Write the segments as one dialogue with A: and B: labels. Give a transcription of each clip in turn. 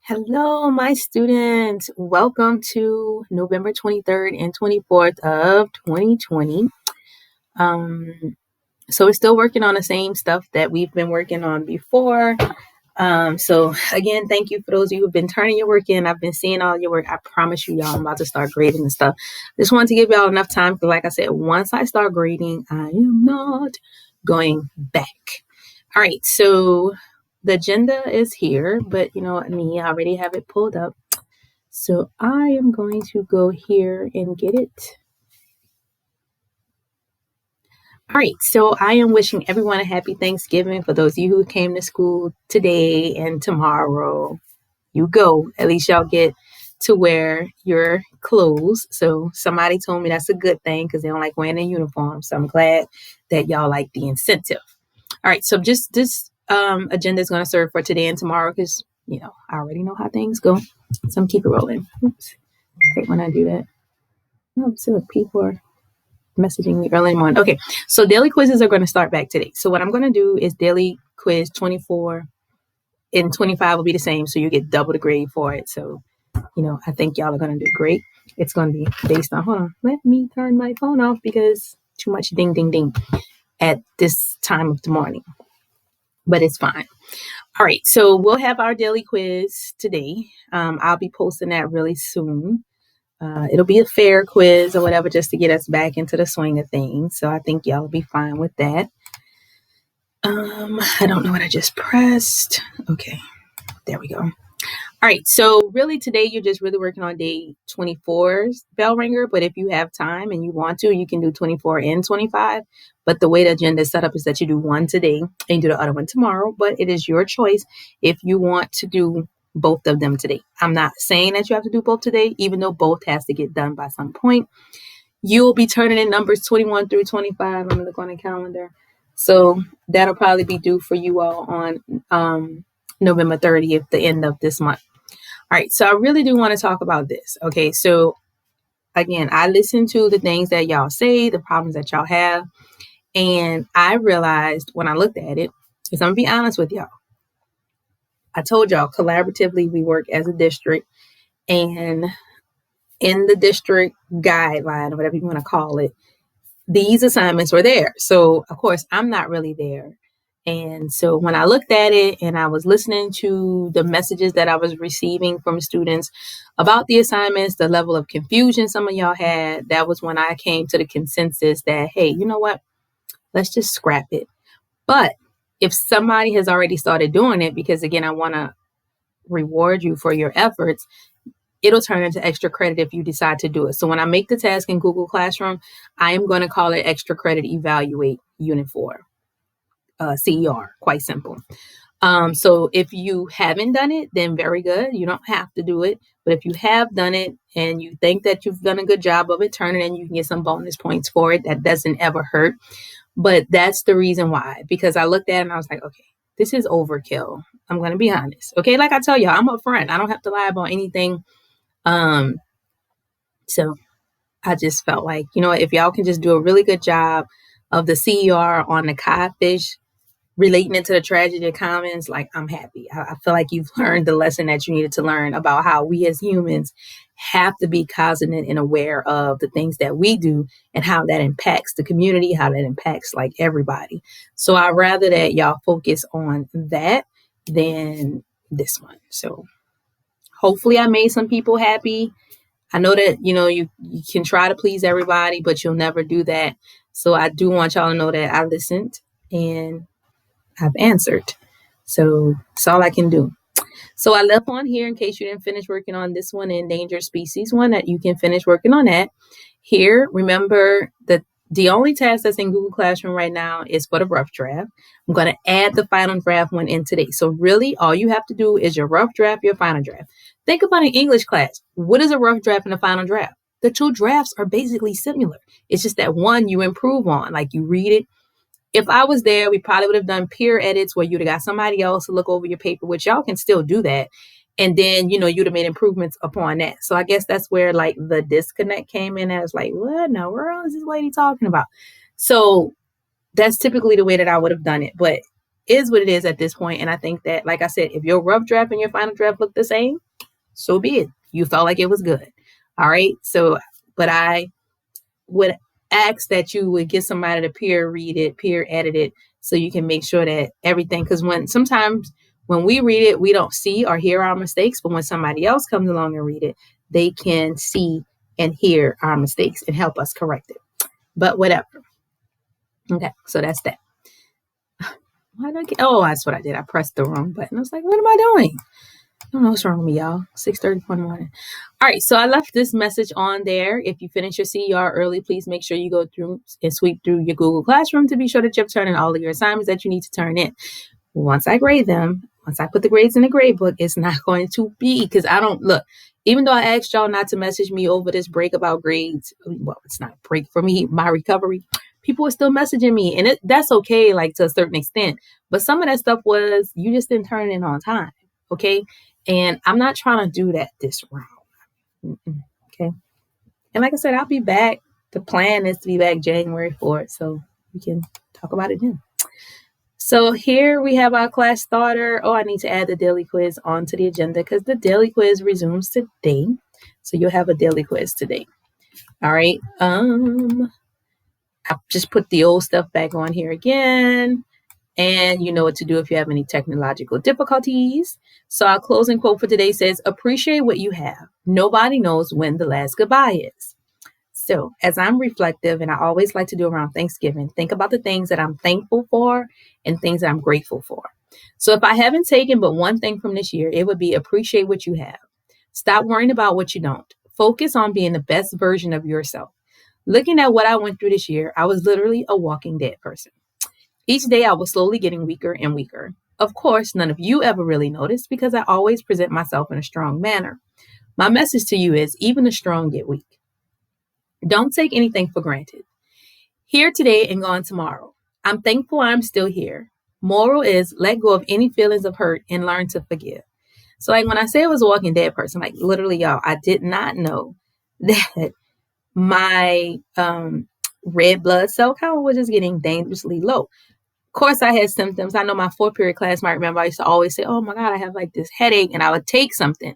A: Hello, my students. Welcome to November 23rd and 24th of 2020. So we're still working on the same stuff that we've been working on before. So again, thank you for those of you who've been turning your work in. I've been seeing all your work. I promise you, y'all, I'm about to start grading and stuff. Just wanted to give y'all enough time because, like I said, once I start grading, I am not going back. All right, so the agenda is here, but you know what, me, I already have it pulled up. So I am going to go here and get it. All right, so I am wishing everyone a happy Thanksgiving for those of you who came to school today and tomorrow. You go. At least y'all get to wear your clothes. So somebody told me that's a good thing because they don't like wearing a uniform. So I'm glad that y'all like the incentive. All right, so just this agenda is going to serve for today and tomorrow because, I already know how things go. So I'm keep it rolling. Oops. I hate when I do that. Oh, so people are messaging me early in the morning. Okay, so daily quizzes are going to start back today. So what I'm going to do is daily quiz 24 and 25 will be the same. So you get double the grade for it. So, I think y'all are going to do great. It's going to be based on, hold on, let me turn my phone off because too much ding, ding, ding at this time of the morning. But it's fine. All right, so we'll have our daily quiz today. I'll be posting that really soon. It'll be a fair quiz or whatever just to get us back into the swing of things. So I think y'all will be fine with that. I don't know what I just pressed. Okay, there we go. All right, so really today you're just really working on day 24's bell ringer, but if you have time and you want to, you can do 24 and 25. But the way the agenda is set up is that you do one today and you do the other one tomorrow, but it is your choice if you want to do both of them today. I'm not saying that you have to do both today, even though both has to get done by some point. You will be turning in numbers 21 through 25. I'm gonna look on the calendar. So that'll probably be due for you all on November 30th, the end of this month. All right, so I really do want to talk about this. Okay, so again, I listen to the things that y'all say, the problems that y'all have, and I realized when I looked at it, because I'm gonna be honest with y'all, I told y'all collaboratively we work as a district, and in the district guideline, or whatever you want to call it, these assignments were there. So of course, I'm not really there. And so when I looked at it and I was listening to the messages that I was receiving from students about the assignments, the level of confusion some of y'all had, that was when I came to the consensus that, hey, you know what? Let's just scrap it. But if somebody has already started doing it, because again, I want to reward you for your efforts, it'll turn into extra credit if you decide to do it. So when I make the task in Google Classroom, I am going to call it Extra Credit Evaluate Unit 4. CER, quite simple. So if you haven't done it, then very good. You don't have to do it. But if you have done it and you think that you've done a good job of it, turn it in. You can get some bonus points for it. That doesn't ever hurt. But that's the reason why. Because I looked at it and I was like, okay, this is overkill. I'm going to be honest. Okay, like I tell y'all, I'm upfront. I don't have to lie about anything. So I just felt like, if y'all can just do a really good job of the CER on the codfish, relating it to the tragedy of commons, like I'm happy. I feel like you've learned the lesson that you needed to learn about how we as humans have to be cognizant and aware of the things that we do and how that impacts the community, how that impacts like everybody. So I'd rather that y'all focus on that than this one. So hopefully I made some people happy. I know that, you can try to please everybody, but you'll never do that. So I do want y'all to know that I listened and I've answered. So that's all I can do. So I left on here in case you didn't finish working on this one, endangered species one, that you can finish working on that. Here, remember that the only task that's in Google Classroom right now is for the rough draft. I'm going to add the final draft one in today. So really, all you have to do is your rough draft, your final draft. Think about an English class. What is a rough draft and a final draft? The two drafts are basically similar. It's just that one you improve on, like you read it. If I was there, we probably would have done peer edits where you'd have got somebody else to look over your paper, which y'all can still do that. And then, you'd have made improvements upon that. So I guess that's where like the disconnect came in. I was like, what in the world is this lady talking about? So that's typically the way that I would have done it. But is what it is at this point. And I think that, like I said, if your rough draft and your final draft look the same, so be it. You felt like it was good. All right. So, but I would ask that you would get somebody to peer read it, peer edit it, so you can make sure that everything, because sometimes when we read it, we don't see or hear our mistakes, but when somebody else comes along and read it, they can see and hear our mistakes and help us correct it. But whatever. Okay, so that's that. Why did I get? Oh, that's what I did. I pressed the wrong button. I was like, what am I doing? I don't know what's wrong with me, y'all. 6:30 in the morning. All right, so I left this message on there. If you finish your CER early, please make sure you go through and sweep through your Google Classroom to be sure that you've turned in all of your assignments that you need to turn in. Once I grade them, once I put the grades in the grade book, it's not going to be, because I don't look. Even though I asked y'all not to message me over this break about grades, well, it's not a break for me, my recovery. People are still messaging me, and that's okay, like to a certain extent. But some of that stuff was, you just didn't turn it in on time, okay? And I'm not trying to do that this round, okay? And like I said, I'll be back. The plan is to be back January 4th, so we can talk about it then. So here we have our class starter. Oh, I need to add the daily quiz onto the agenda because the daily quiz resumes today. So you'll have a daily quiz today. All right. I just put the old stuff back on here again. And you know what to do if you have any technological difficulties. So our closing quote for today says, appreciate what you have. Nobody knows when the last goodbye is. So as I'm reflective, and I always like to do around Thanksgiving, think about the things that I'm thankful for and things that I'm grateful for. So if I haven't taken but one thing from this year, it would be appreciate what you have. Stop worrying about what you don't. Focus on being the best version of yourself. Looking at what I went through this year, I was literally a walking dead person. Each day I was slowly getting weaker and weaker. Of course, none of you ever really noticed because I always present myself in a strong manner. My message to you is, even the strong get weak. Don't take anything for granted. Here today and gone tomorrow. I'm thankful I'm still here. Moral is, let go of any feelings of hurt and learn to forgive. So like when I say I was a walking dead person, like literally, y'all, I did not know that my red blood cell count was just getting dangerously low. Of course, I had symptoms. I know my 4th period class might remember I used to always say, oh my God, I have like this headache, and I would take something.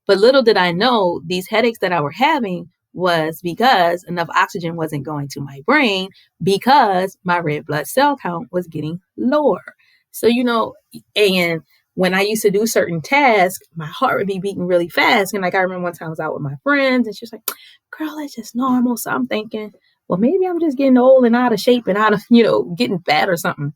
A: But little did I know these headaches that I were having was because enough oxygen wasn't going to my brain because my red blood cell count was getting lower. So, and when I used to do certain tasks, my heart would be beating really fast. And like I remember one time I was out with my friends and she was like, girl, that's just normal. So I'm thinking, well, maybe I'm just getting old and out of shape and out of, getting fat or something.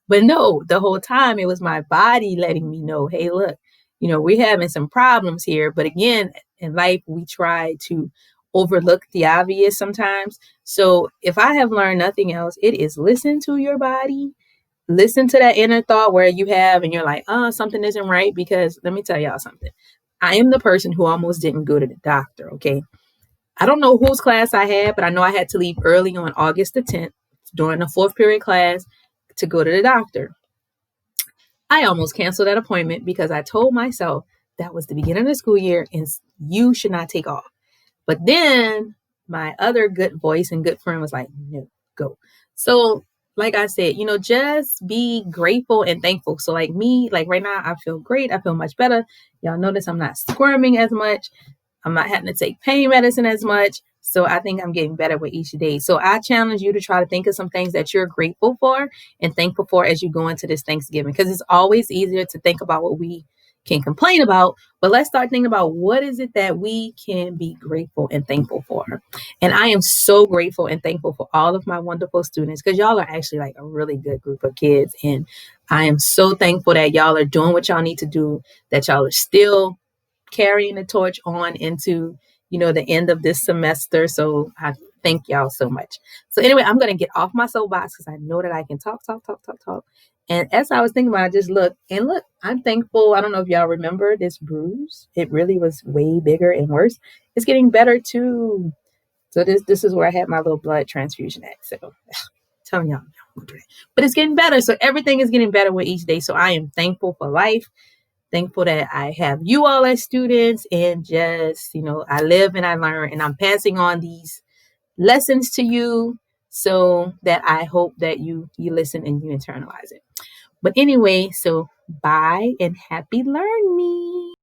A: But no, the whole time it was my body letting me know, hey, look, we're having some problems here. But again, in life, we try to overlook the obvious sometimes. So if I have learned nothing else, it is listen to your body, listen to that inner thought where you have, and you're like, something isn't right. Because let me tell y'all something. I am the person who almost didn't go to the doctor. Okay. I don't know whose class I had, but I know I had to leave early on August the 10th during the 4th period class to go to the doctor. I almost canceled that appointment because I told myself that was the beginning of the school year and you should not take off. But then my other good voice and good friend was like, no, go. So like I said, just be grateful and thankful. So like me, like right now, I feel great. I feel much better. Y'all notice I'm not squirming as much. I'm not having to take pain medicine as much. So I think I'm getting better with each day. So I challenge you to try to think of some things that you're grateful for and thankful for as you go into this Thanksgiving, because it's always easier to think about what we can complain about, but let's start thinking about what is it that we can be grateful and thankful for. And I am so grateful and thankful for all of my wonderful students, because y'all are actually like a really good group of kids. And I am so thankful that y'all are doing what y'all need to do, that y'all are still carrying the torch on into, the end of this semester. So I thank y'all so much. So anyway, I'm going to get off my soapbox because I know that I can talk. And as I was thinking about it, I just look, I'm thankful. I don't know if y'all remember this bruise. It really was way bigger and worse. It's getting better too. So this is where I had my little blood transfusion at. So telling y'all, but it's getting better. So everything is getting better with each day. So I am thankful for life. Thankful that I have you all as students, and just, I live and I learn, and I'm passing on these lessons to you so that I hope that you listen and you internalize it. But anyway, so bye and happy learning.